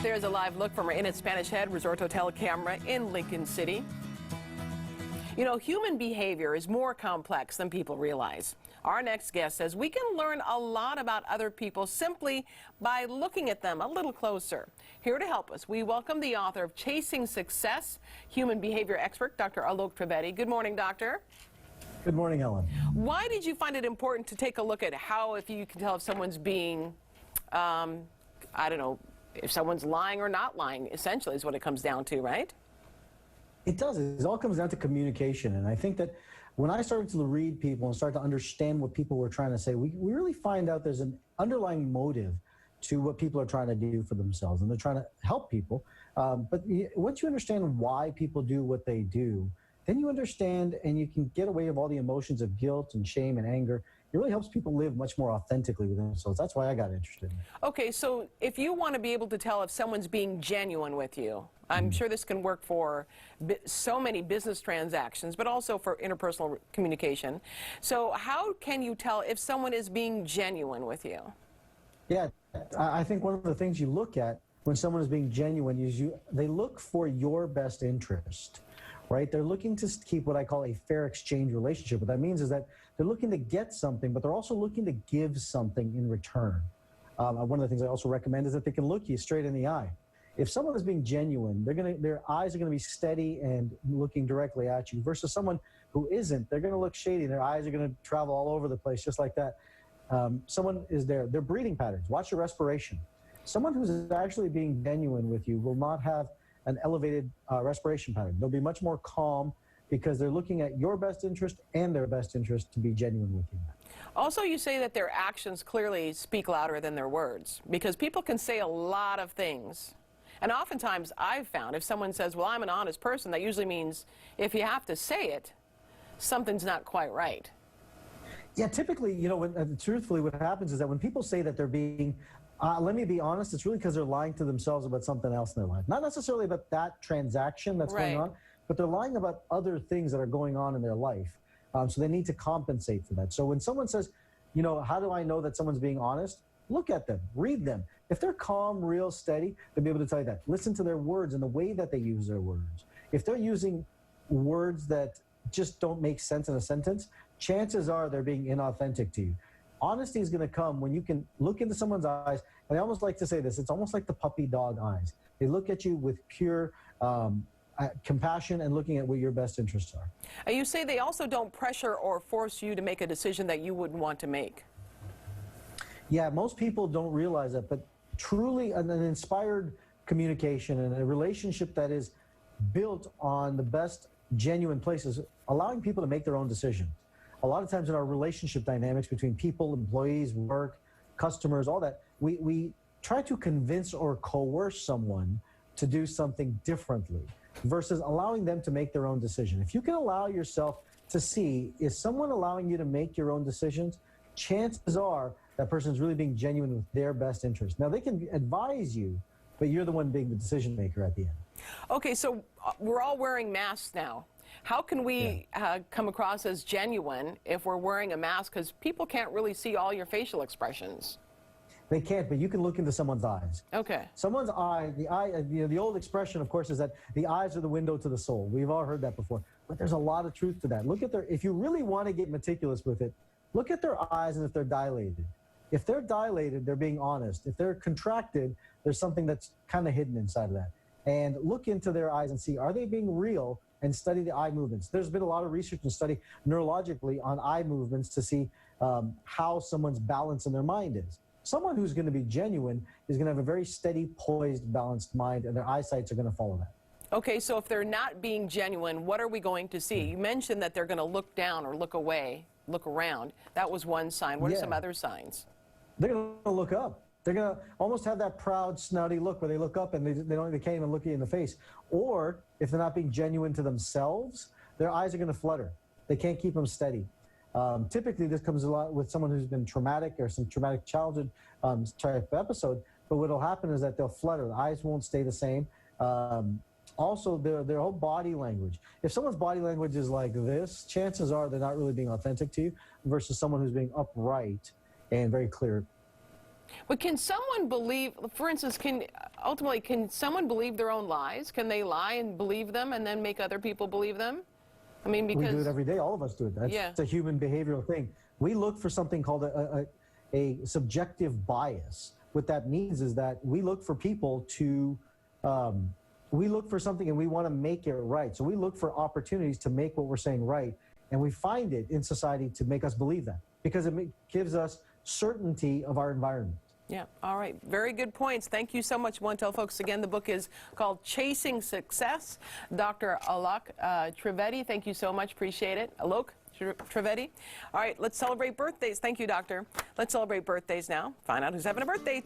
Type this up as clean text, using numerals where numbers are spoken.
There's a live look from our Inn at Spanish Head Resort Hotel camera in Lincoln City. You know, human behavior is more complex than people realize. Our next guest says we can learn a lot about other people simply by looking at them a little closer. Here to help us, we welcome the author of Chasing Success, human behavior expert, Dr. Alok Trivedi. Good morning, doctor. Good morning, Ellen. Why did you find it important to take a look at how, if you can tell if someone's being, I don't know, if someone's lying or not lying, essentially is what it comes down to, right? It does. It all comes down to communication. And I think that when I started to read people and start to understand what people were trying to say, we really find out there's an underlying motive to what people are trying to do for themselves. And they're trying to help people. But once you understand why people do what they do, then you understand and you can get away with all the emotions of guilt and shame and anger. It really helps people live much more authentically with themselves. That's why I got interested in it. Okay, so if you want to be able to tell if someone's being genuine with you, I'm sure this can work for so many business transactions, but also for interpersonal communication. So how can you tell if someone is being genuine with you? Yeah, I think one of the things you look at when someone is being genuine is they look for your best interest, right? They're looking to keep what I call a fair exchange relationship. What that means is that they're looking to get something, but they're also looking to give something in return. One of the things I also recommend is that they can look you straight in the eye. If someone is being genuine, their eyes are going to be steady and looking directly at you, versus someone who isn't. They're going to look shady. Their eyes are going to travel all over the place, just like that. Someone is their breathing patterns. Watch your respiration. Someone who's actually being genuine with you will not have an elevated respiration pattern. They'll be much more calm because they're looking at your best interest and their best interest to be genuine with you. Also, you say that their actions clearly speak louder than their words, because people can say a lot of things. And oftentimes I've found if someone says, well, I'm an honest person, that usually means if you have to say it, something's not quite right. Yeah, typically, you know, truthfully, what happens is that when people say that they're being, let me be honest, it's really because they're lying to themselves about something else in their life. Not necessarily about that transaction that's going on, but they're lying about other things that are going on in their life. So they need to compensate for that. So when someone says, you know, how do I know that someone's being honest? Look at them, read them. If they're calm, real, steady, they'll be able to tell you that. Listen to their words and the way that they use their words. If they're using words that just don't make sense in a sentence, chances are they're being inauthentic to you. Honesty is going to come when you can look into someone's eyes, and I almost like to say this, it's almost like the puppy dog eyes. They look at you with pure compassion and looking at what your best interests are. You say they also don't pressure or force you to make a decision that you wouldn't want to make. Yeah, most people don't realize that, but truly an inspired communication and a relationship that is built on the best genuine places, allowing people to make their own decisions. A lot of times in our relationship dynamics between people, employees, work, customers, all that, we try to convince or coerce someone to do something differently versus allowing them to make their own decision. If you can allow yourself to see, is someone allowing you to make your own decisions, chances are that person is really being genuine with their best interest. Now, they can advise you, but you're the one being the decision maker at the end. Okay, so we're all wearing masks now. How can we come across as genuine if we're wearing a mask? Because people can't really see all your facial expressions. They can't, but you can look into someone's eyes. Okay. Someone's eye, you know, the old expression, of course, is that the eyes are the window to the soul. We've all heard that before, but there's a lot of truth to that. Look at if you really want to get meticulous with it, look at their eyes and if they're dilated. If they're dilated, they're being honest. If they're contracted, there's something that's kind of hidden inside of that. And look into their eyes and see, are they being real? And study the eye movements. There's been a lot of research and study neurologically on eye movements to see how someone's balance in their mind is. Someone who's going to be genuine is going to have a very steady, poised, balanced mind, and their eyesights are going to follow that. Okay, so if they're not being genuine, what are we going to see? You mentioned that they're going to look down or look away, look around. That was one sign. What are some other signs? They're going to look up. They're going to almost have that proud, snouty look where they look up and they can't even look you in the face. Or if they're not being genuine to themselves, their eyes are going to flutter. They can't keep them steady. Typically, this comes a lot with someone who's been traumatic or some traumatic childhood type episode. But what will happen is that they'll flutter. The eyes won't stay the same. Also, their whole body language. If someone's body language is like this, chances are they're not really being authentic to you versus someone who's being upright and very clear But can someone believe, for instance, can someone believe their own lies? Can they lie and believe them and then make other people believe them? I mean, because... We do it every day. All of us do it. That's a human behavioral thing. We look for something called a subjective bias. What that means is that we look for people to, we look for something and we want to make it right. So we look for opportunities to make what we're saying right. And we find it in society to make us believe that because it gives us certainty of our environment. Yeah, all right. Very good points. Thank you so much. I want to tell folks again, the book is called Chasing Success. Dr. Alok Trivedi, thank you so much. Appreciate it. Alok Trivedi. All right, let's celebrate birthdays. Thank you, Doctor. Let's celebrate birthdays now. Find out who's having a birthday today.